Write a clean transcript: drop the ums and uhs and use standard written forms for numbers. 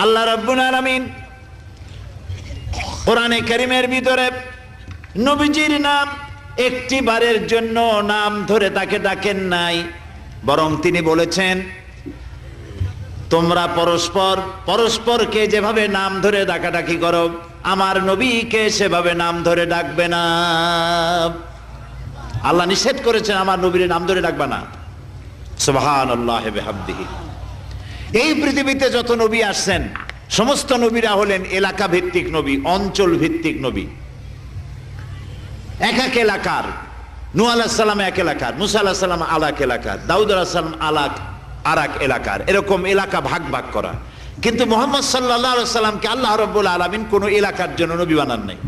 আল্লাহ রাব্বুল আলামিন কোরআনে কারীমের ভিতরে নবীজির নাম একটি বারের জন্য নাম ধরে তাকে ডাকেন নাই, বরং তিনি বলেছেন তোমরা পরস্পর পরস্পরকে যেভাবে নাম ধরে ডাকাডাকি করো আমার নবীকে সেভাবে নাম ধরে ডাকবে না। আল্লাহ নিষেধ করেছেন আমার নবীর নাম ধরে ডাকবে না। সুবহানাল্লাহি ওয়া বিহামদিহি। এই পৃথিবীতে যত নবী আসছেন সমস্ত নবীরা হলেন এলাকা ভিত্তিক নবী, অঞ্চল ভিত্তিক নবী। এক এক এলাকার, নূহ আলাইহিস সালাম এক এলাকার, মুসা আলাইহিস সালাম আলাক এলাকার, দাউদ আলাইহিস সালাম আরাক এলাকার, এরকম এলাকা ভাগ ভাগ করা। কিন্তু মুহাম্মদ সাল্লাল্লাহু আলাইহি ওয়াসাল্লামকে আল্লাহ রাব্বুল আলামিন কোন এলাকার জন্য নবী বানান নাই।